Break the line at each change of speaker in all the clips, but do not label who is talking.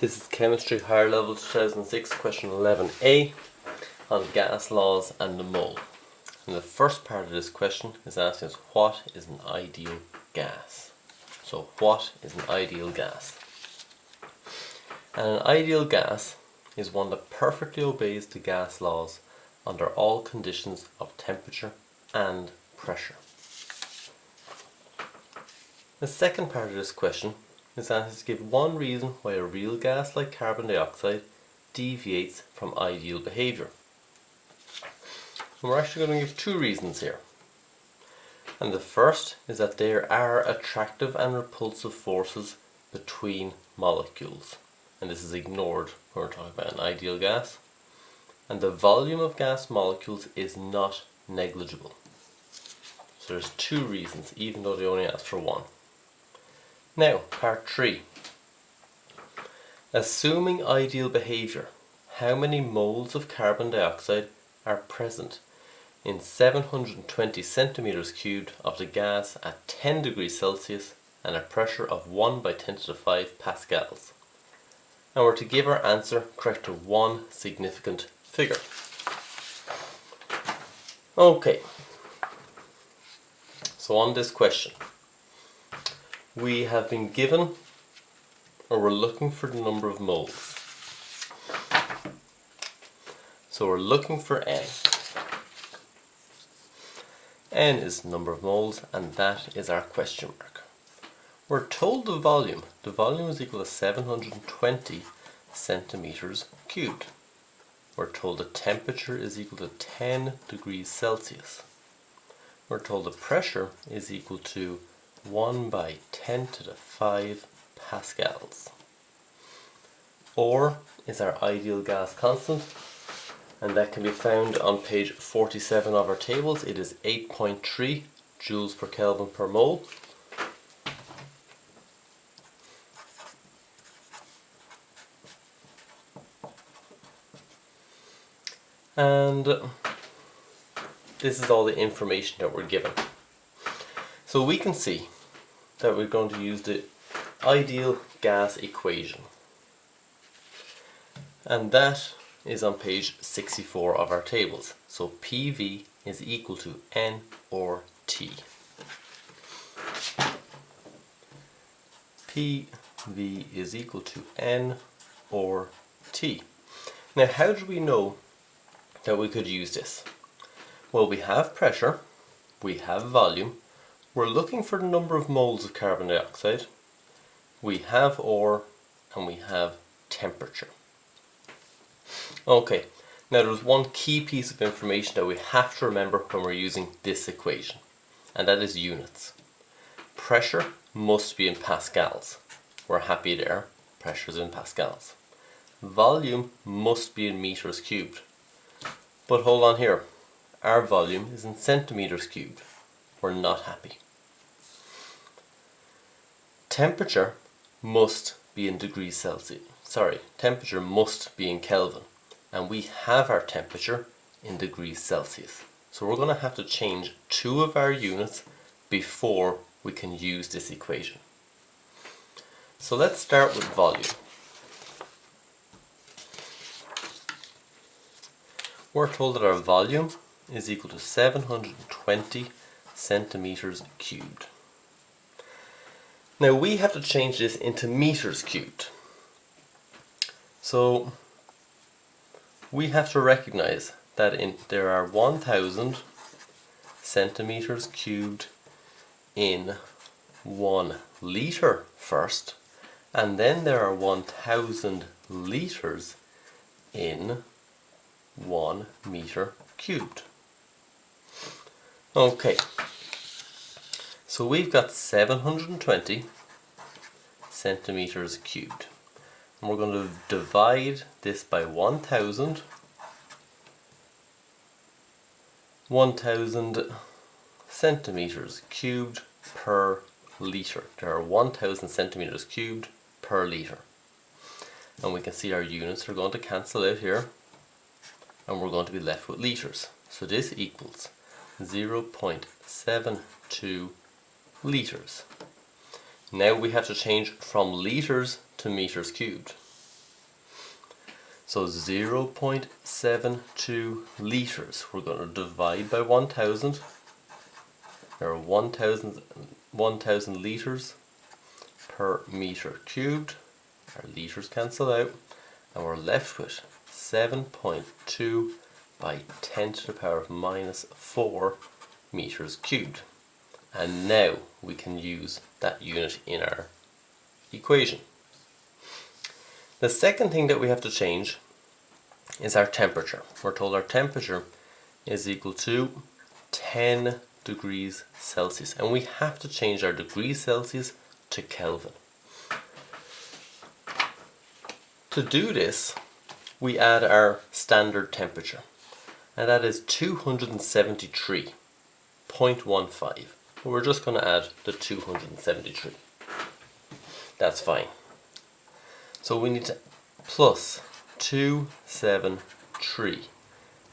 This is Chemistry Higher Level 2006, question 11a on gas laws and the mole. And the first part of this question is asking us what is an ideal gas. So what is an ideal gas? And an ideal gas is one that perfectly obeys the gas laws under all conditions of temperature and pressure. The second part of this question is asked us to give one reason why a real gas like carbon dioxide deviates from ideal behaviour. And we're actually going to give two reasons here. And the first is that there are attractive and repulsive forces between molecules. And this is ignored when we're talking about an ideal gas. And the volume of gas molecules is not negligible. So there's two reasons, even though they only ask for one. Now, part 3. Assuming ideal behaviour, how many moles of carbon dioxide are present in 720 centimetres cubed of the gas at 10 degrees Celsius and a pressure of 1 by 10 to the 5 pascals? And we're to give our answer correct to one significant figure. Okay, so on this question, we have been given, or we're looking for the number of moles. So we're looking for N. N is the number of moles, and that is our question mark. We're told the volume. The volume is equal to 720 centimetres cubed. We're told the temperature is equal to 10 degrees Celsius. We're told the pressure is equal to 1 by 10 to the 5 pascals. Or is our ideal gas constant, and that can be found on page 47 of our tables. It is 8.3 joules per Kelvin per mole. And this is all the information that we're given. So we can see that we're going to use the ideal gas equation. And that is on page 64 of our tables. So PV is equal to N or T. PV is equal to N or T. Now, how do we know that we could use this? Well, we have pressure, we have volume, we're looking for the number of moles of carbon dioxide, we have ore, and we have temperature. Okay, now there's one key piece of information that we have to remember when we're using this equation, and that is units. Pressure must be in pascals. We're happy there, pressure is in pascals. Volume must be in meters cubed. But hold on here, our volume is in centimetres cubed. We're not happy. Temperature must be in degrees Celsius. Temperature must be in Kelvin. And we have our temperature in degrees Celsius. So we're going to have to change two of our units before we can use this equation. So let's start with volume. We're told that our volume is equal to 720 centimetres cubed. Now we have to change this into meters cubed. So we have to recognize that there are 1000 centimetres cubed in 1 litre first, and then there are 1000 litres in 1 metre cubed. Okay, so we've got 720 centimetres cubed. And we're going to divide this by 1000 centimetres cubed per litre. There are 1000 centimetres cubed per litre. And we can see our units are going to cancel out here, and we're going to be left with litres. So this equals 0.72 litres. Now we have to change from litres to meters cubed. So 0.72 litres. We're going to divide by 1000. There are 1000 litres per metre cubed. Our litres cancel out, and we're left with 7.2 by 10 to the power of minus 4 metres cubed. And now we can use that unit in our equation. The second thing that we have to change is our temperature. We're told our temperature is equal to 10 degrees Celsius, and we have to change our degrees Celsius to Kelvin. To do this, we add our standard temperature, and that is 273.15. But we're just going to add the 273. That's fine. So we need to plus 273,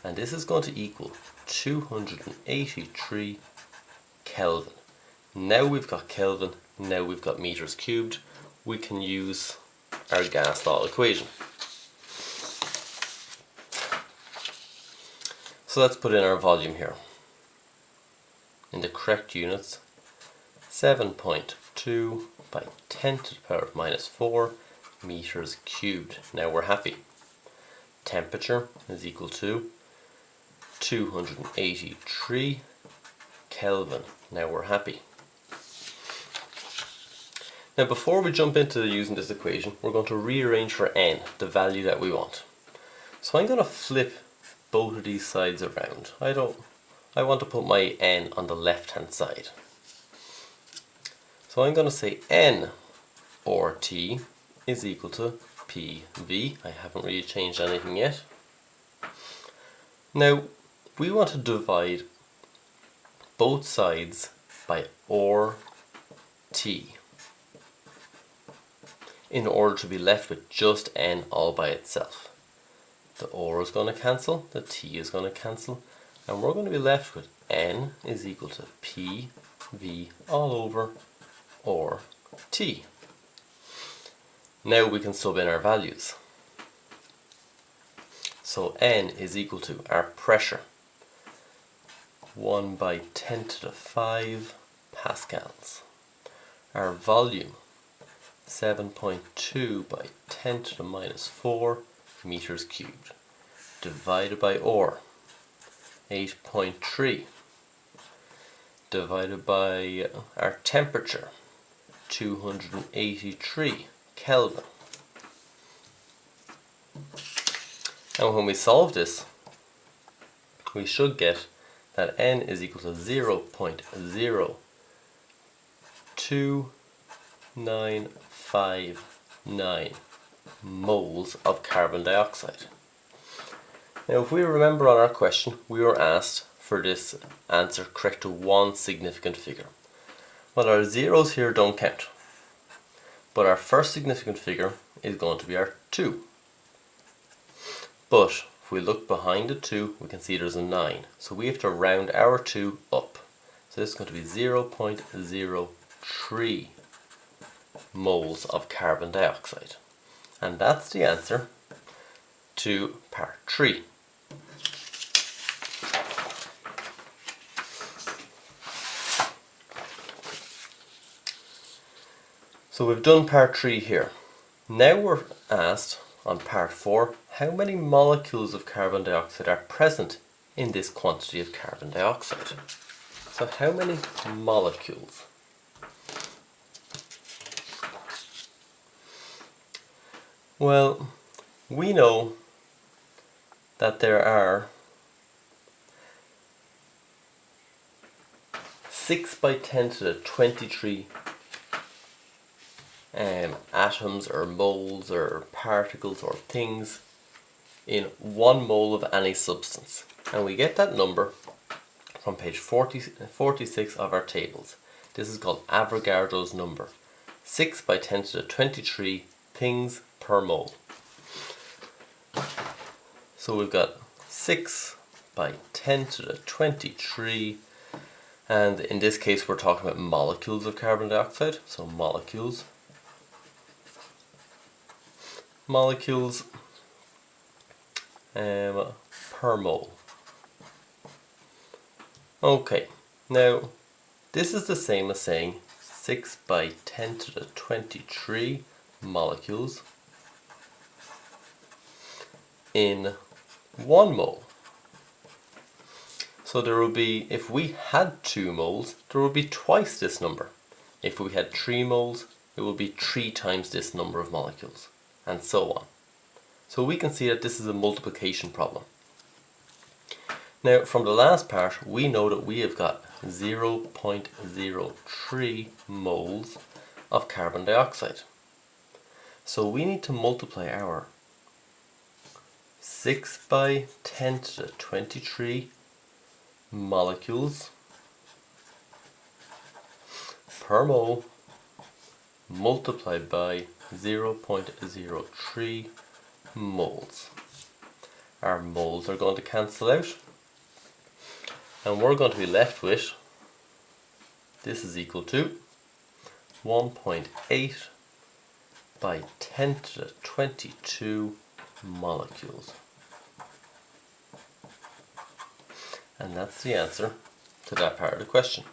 and this is going to equal 283 Kelvin. Now we've got Kelvin, now we've got meters cubed, we can use our gas law equation. So let's put in our volume here. In the correct units, 7.2 by 10 to the power of minus 4 meters cubed. Now we're happy. Temperature is equal to 283 Kelvin. Now we're happy. Now before we jump into using this equation, we're going to rearrange for n, the value that we want. So I'm going to flip both of these sides around. I want to put my n on the left hand side. So I'm going to say n or T is equal to PV. I haven't really changed anything yet. Now we want to divide both sides by or T in order to be left with just n all by itself. The or is going to cancel, the T is going to cancel, and we're going to be left with n is equal to PV all over or T. Now we can sub in our values. So n is equal to our pressure, 1 by 10 to the 5 pascals. Our volume, 7.2 by 10 to the minus 4 meters cubed. Divided by or, 8.3. Divided by our temperature, 283 Kelvin. And when we solve this, we should get that n is equal to 0.02959 moles of carbon dioxide. Now if we remember on our question, we were asked for this answer correct to one significant figure. Well, our zeros here don't count, but our first significant figure is going to be our 2. But if we look behind the 2, we can see there's a 9. So we have to round our 2 up. So this is going to be 0.03 moles of carbon dioxide. And that's the answer to part 3. So we've done part 3 here. Now we're asked on part 4, how many molecules of carbon dioxide are present in this quantity of carbon dioxide? So how many molecules? Well, we know that there are 6 by 10 to the 23 atoms or moles or particles or things in 1 mole of any substance. And we get that number from page 46 of our tables. This is called Avogadro's number. 6 by 10 to the 23 things per mole. So we've got 6 by 10 to the 23, and in this case we're talking about molecules of carbon dioxide. So molecules per mole. Okay, now this is the same as saying 6 by 10 to the 23 molecules in 1 mole. So there will be, if we had 2 moles, there would be twice this number. If we had 3 moles, it will be 3 times this number of molecules, and so on. So we can see that this is a multiplication problem. Now from the last part, we know that we have got 0.03 moles of carbon dioxide. So we need to multiply our 6 by 10 to the 23 molecules per mole multiplied by 0.03 moles. Our moles are going to cancel out, and we're going to be left with, this is equal to 1.8 by 10 to the 22 molecules. And that's the answer to that part of the question.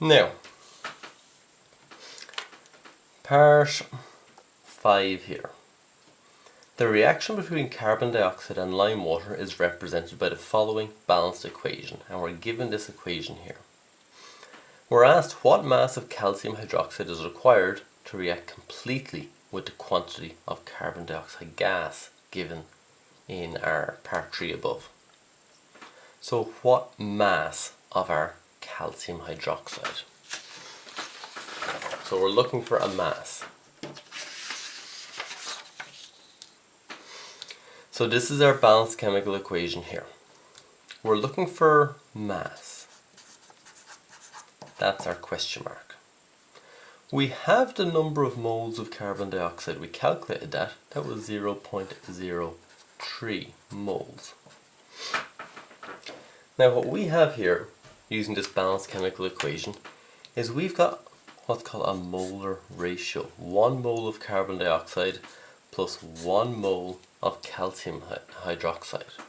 Now, part 5 here. The reaction between carbon dioxide and lime water is represented by the following balanced equation, and we're given this equation here. We're asked what mass of calcium hydroxide is required to react completely with the quantity of carbon dioxide gas given in our part 3 above. So what mass of our calcium hydroxide? So we're looking for a mass. So this is our balanced chemical equation here. We're looking for mass. That's our question mark. We have the number of moles of carbon dioxide. We calculated that. That was 0.03 moles. Now what we have here, using this balanced chemical equation, is we've got what's called a molar ratio. 1 mole of carbon dioxide plus 1 mole of calcium hydroxide.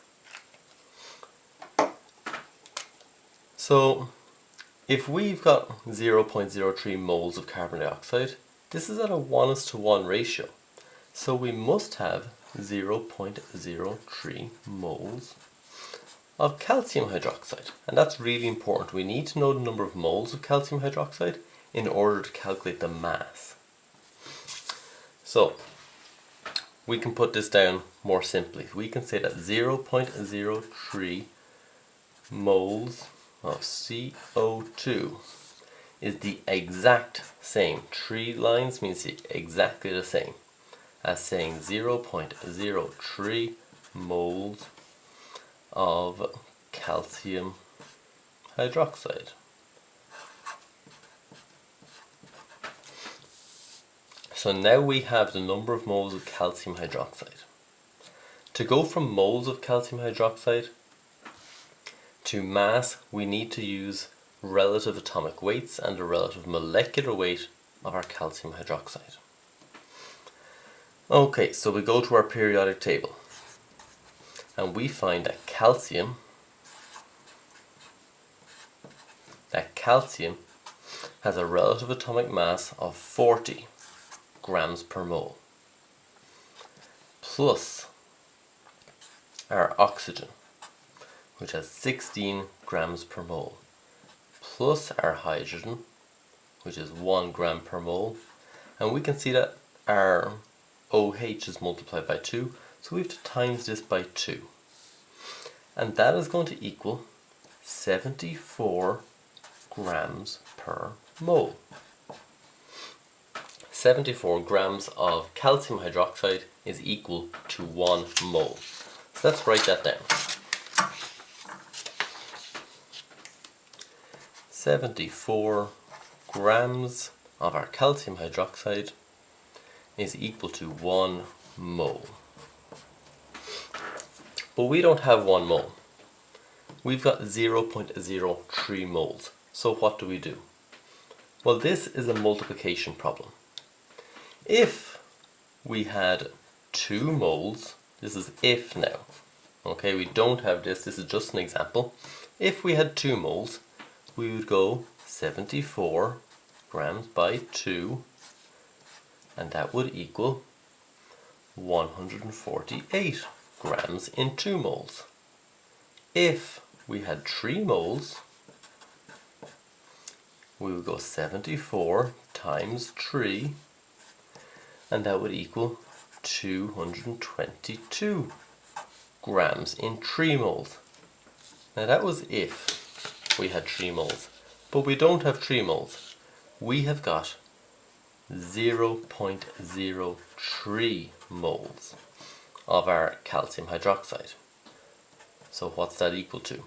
So if we've got 0.03 moles of carbon dioxide, this is at a 1:1 ratio. So we must have 0.03 moles of calcium hydroxide. And that's really important. We need to know the number of moles of calcium hydroxide in order to calculate the mass. So we can put this down more simply. We can say that 0.03 moles of CO2 is the exact same. 3 lines means exactly the same as saying 0.03 moles of calcium hydroxide. So now we have the number of moles of calcium hydroxide. To go from moles of calcium hydroxide to mass, we need to use relative atomic weights and the relative molecular weight of our calcium hydroxide. Okay, so we go to our periodic table and we find that calcium has a relative atomic mass of 40 grams per mole, plus our oxygen, which has 16 grams per mole, plus our hydrogen, which is 1 gram per mole, and we can see that our OH is multiplied by 2, so we have to times this by 2. And that is going to equal 74 grams per mole. 74 grams of calcium hydroxide is equal to 1 mole. So let's write that down. 74 grams of our calcium hydroxide is equal to 1 mole. But we don't have 1 mole. We've got 0.03 moles. So what do we do? Well, this is a multiplication problem. If we had 2 moles, this is if now, okay, we don't have this is just an example. If we had 2 moles, we would go 74 grams by 2, and that would equal 148 grams in 2 moles. If we had 3 moles, we would go 74 times 3, and that would equal 222 grams in 3 moles. Now that was if we had 3 moles, but we don't have 3 moles. We have got 0.03 moles of our calcium hydroxide. So what's that equal to?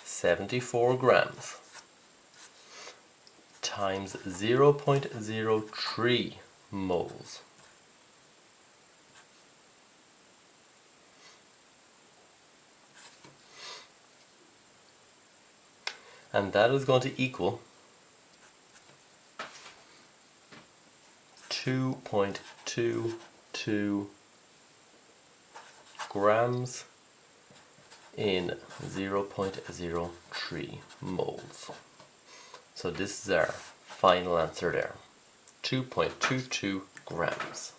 74 grams times 0.03 moles. And that is going to equal 2.22 grams in 0.03 moles. So this is our final answer there, 2.22 grams.